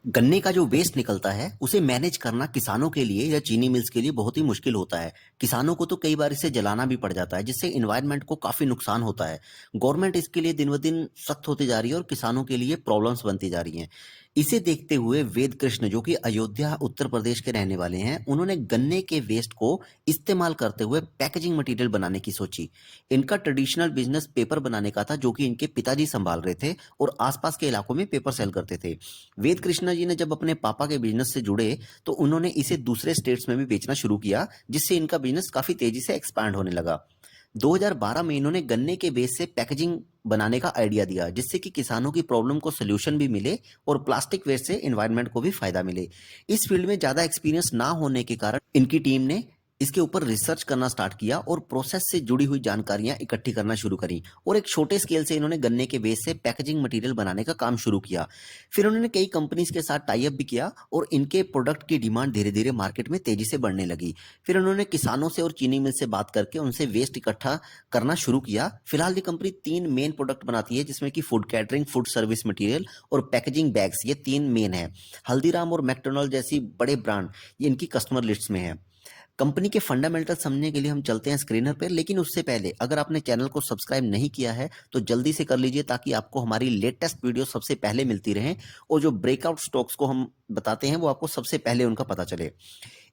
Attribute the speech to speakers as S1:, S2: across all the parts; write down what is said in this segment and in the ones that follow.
S1: गन्ने का जो वेस्ट निकलता है उसे मैनेज करना किसानों के लिए या चीनी मिल्स के लिए बहुत ही मुश्किल होता है। किसानों को तो कई बार इसे जलाना भी पड़ जाता है जिससे इन्वायरमेंट को काफी नुकसान होता है। गवर्नमेंट इसके लिए दिन ब दिन सख्त होती जा रही है और किसानों के लिए प्रॉब्लम्स बनती जा रही हैं। इसे देखते हुए वेद कृष्ण जो कि अयोध्या उत्तर प्रदेश के रहने वाले हैं, उन्होंने गन्ने के वेस्ट को इस्तेमाल करते हुए पैकेजिंग मटेरियल बनाने की सोची। इनका ट्रेडिशनल बिजनेस पेपर बनाने का था जो कि इनके पिताजी संभाल रहे थे और आसपास के इलाकों में पेपर सेल करते थे। वेद कृष्णा जी ने जब अपने पापा के बिजनेस से जुड़े तो उन्होंने इसे दूसरे स्टेट्स में भी बेचना शुरू किया, जिससे इनका बिजनेस काफी तेजी से एक्सपैंड होने लगा। 2012 में इन्होंने गन्ने के बेस से पैकेजिंग बनाने का आइडिया दिया, जिससे कि किसानों की प्रॉब्लम को सोल्यूशन भी मिले और प्लास्टिक वेस्ट से एनवायरनमेंट को भी फायदा मिले। इस फील्ड में ज्यादा एक्सपीरियंस ना होने के कारण इनकी टीम ने इसके ऊपर रिसर्च करना स्टार्ट किया और प्रोसेस से जुड़ी हुई जानकारियां इकट्ठी करना शुरू करी और एक छोटे स्केल से इन्होंने गन्ने के बेस से पैकेजिंग मटेरियल बनाने का काम शुरू किया। फिर उन्होंने कई कंपनीज के साथ टाई अप भी किया और इनके प्रोडक्ट की डिमांड धीरे धीरे मार्केट में तेजी से बढ़ने लगी। फिर उन्होंने किसानों से और चीनी मिल से बात करके उनसे वेस्ट इकट्ठा करना शुरू किया। फिलहाल ये कंपनी 3 मेन प्रोडक्ट बनाती है, जिसमें कि food catering, food service material और पैकेजिंग बैग्स, ये 3 मेन है। हल्दीराम और मैकडोनल्ड जैसी बड़े ब्रांड ये इनकी कस्टमर लिस्ट में है। कंपनी के फंडामेंटल समझने के लिए हम चलते हैं स्क्रीनर पर, लेकिन उससे पहले अगर आपने चैनल को सब्सक्राइब नहीं किया है तो जल्दी से कर लीजिए, ताकि आपको हमारी लेटेस्ट वीडियो सबसे पहले मिलती रहे और जो ब्रेकआउट स्टॉक्स को हम बताते हैं वो आपको सबसे पहले उनका पता चले।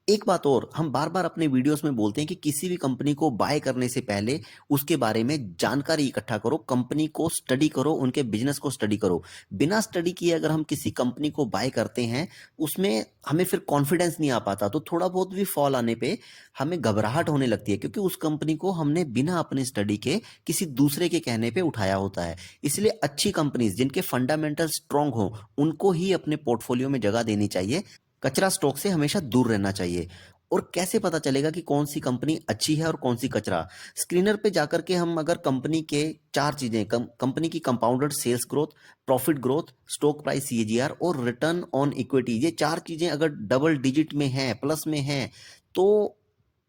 S1: एक बात और, हम बार बार अपने वीडियोस में बोलते हैं कि किसी भी कंपनी को बाय करने से पहले उसके बारे में जानकारी इकट्ठा करो, कंपनी को स्टडी करो, उनके बिजनेस को स्टडी करो। बिना स्टडी किए अगर हम किसी कंपनी को बाय करते हैं, उसमें हमें फिर कॉन्फिडेंस नहीं आ पाता, तो थोड़ा बहुत भी फॉल आने पे हमें घबराहट होने लगती है, क्योंकि उस कंपनी को हमने बिना अपनी स्टडी के किसी दूसरे के कहने पे उठाया होता है। इसलिए अच्छी कंपनीज जिनके फंडामेंटल स्ट्रांग हो उनको ही अपने पोर्टफोलियो में जगह देनी चाहिए। कचरा स्टॉक से हमेशा दूर रहना चाहिए। और कैसे पता चलेगा कि कौन सी कंपनी अच्छी है और कौन सी कचरा? स्क्रीनर पे जाकर के हम अगर कंपनी के 4 चीजें, कंपनी की compounded sales growth, profit growth, stock price CAGR और रिटर्न ऑन इक्विटी, ये 4 चीजें अगर डबल डिजिट में हैं, प्लस में हैं, तो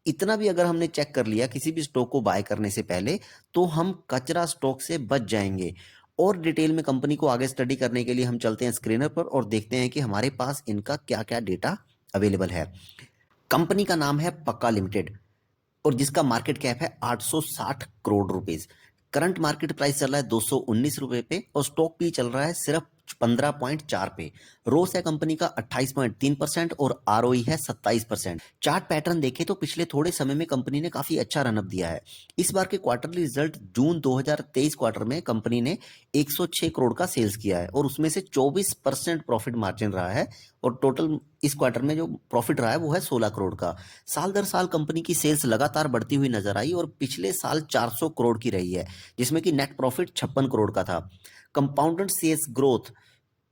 S1: इतना भी अगर हमने चेक कर लिया किसी भी स्टॉक को बाय करने से पहले, तो हम कचरा स्टॉक से बच जाएंगे। और डिटेल में कंपनी को आगे स्टडी करने के लिए हम चलते हैं स्क्रीनर पर और देखते हैं कि हमारे पास इनका क्या क्या डेटा अवेलेबल है। कंपनी का नाम है पक्का लिमिटेड और जिसका मार्केट कैप है 860 crore rupees. Current market price चल रहा है 219 रुपए पे और स्टॉक भी चल रहा है सिर्फ 15.4 पे। रोस है कंपनी का 28.3% और आरओई है 27%। चार्ट पैटर्न देखें तो पिछले थोड़े समय में कंपनी ने काफी अच्छा रनअप दिया है। इस बार के क्वार्टरली रिजल्ट जून 2023 क्वार्टर में कंपनी ने 106 करोड़ का सेल्स किया है और उसमें से 24% प्रॉफिट मार्जिन रहा है और टोटल इस क्वार्टर में जो प्रॉफिट रहा है वो है 16 करोड़ का। साल दर साल कंपनी की सेल्स लगातार बढ़ती हुई नजर आई और पिछले साल 400 करोड़ की रही है, जिसमें कि नेट प्रॉफिट 56 करोड़ का था। कंपाउंडेड सेल्स ग्रोथ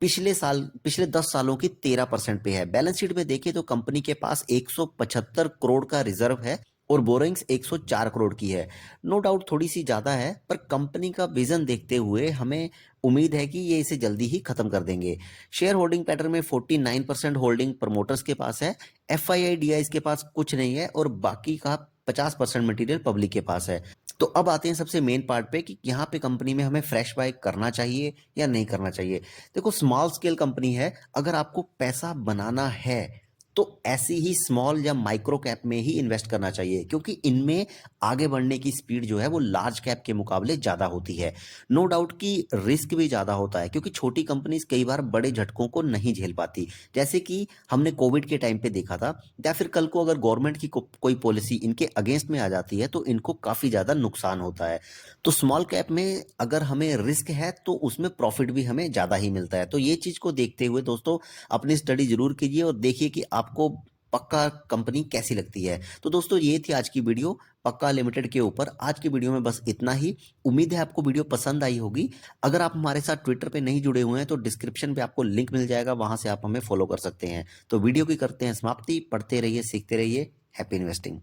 S1: पिछले 10 सालों की 13% पे है। बैलेंस शीट में देखें तो कंपनी के पास 175 करोड़ का रिजर्व है और बोरिंग्स 104 करोड़ की है। नो डाउट थोड़ी सी ज्यादा है, पर कंपनी का विजन देखते हुए हमें उम्मीद है कि ये इसे जल्दी ही खत्म कर देंगे। शेयर होल्डिंग पैटर्न में 49% होल्डिंग प्रमोटर्स के पास है, एफआईआई डीआई के पास कुछ नहीं है और बाकी का 50% मटेरियल पब्लिक के पास है। तो अब आते हैं सबसे मेन पार्ट पे कि यहाँ पे कंपनी में हमें फ्रेश बाय करना चाहिए या नहीं करना चाहिए। देखो, स्मॉल स्केल कंपनी है, अगर आपको पैसा बनाना है तो ऐसी ही स्मॉल या माइक्रो कैप में ही इन्वेस्ट करना चाहिए, क्योंकि इनमें आगे बढ़ने की स्पीड जो है वो लार्ज कैप के मुकाबले ज्यादा होती है। नो डाउट कि रिस्क भी ज्यादा होता है, क्योंकि छोटी कंपनीज कई बार बड़े झटकों को नहीं झेल पाती, जैसे कि हमने कोविड के टाइम पे देखा था, या फिर कल को अगर गवर्नमेंट की कोई पॉलिसी इनके अगेंस्ट में आ जाती है तो इनको काफी ज्यादा नुकसान होता है। तो स्मॉल कैप में अगर हमें रिस्क है तो उसमें प्रॉफिट भी हमें ज्यादा ही मिलता है। तो ये चीज को देखते हुए दोस्तों अपनी स्टडी जरूर कीजिए और देखिए कि आपको पक्का कंपनी कैसी लगती है। तो दोस्तों ये थी आज की वीडियो पक्का लिमिटेड के ऊपर। आज की वीडियो में बस इतना ही। उम्मीद है आपको वीडियो पसंद आई होगी। अगर आप हमारे साथ ट्विटर पे नहीं जुड़े हुए हैं तो डिस्क्रिप्शन पे आपको लिंक मिल जाएगा, वहां से आप हमें फॉलो कर सकते हैं। तो वीडियो की करते हैं समाप्ति। पढ़ते रहिए, सीखते रहिए। Happy investing.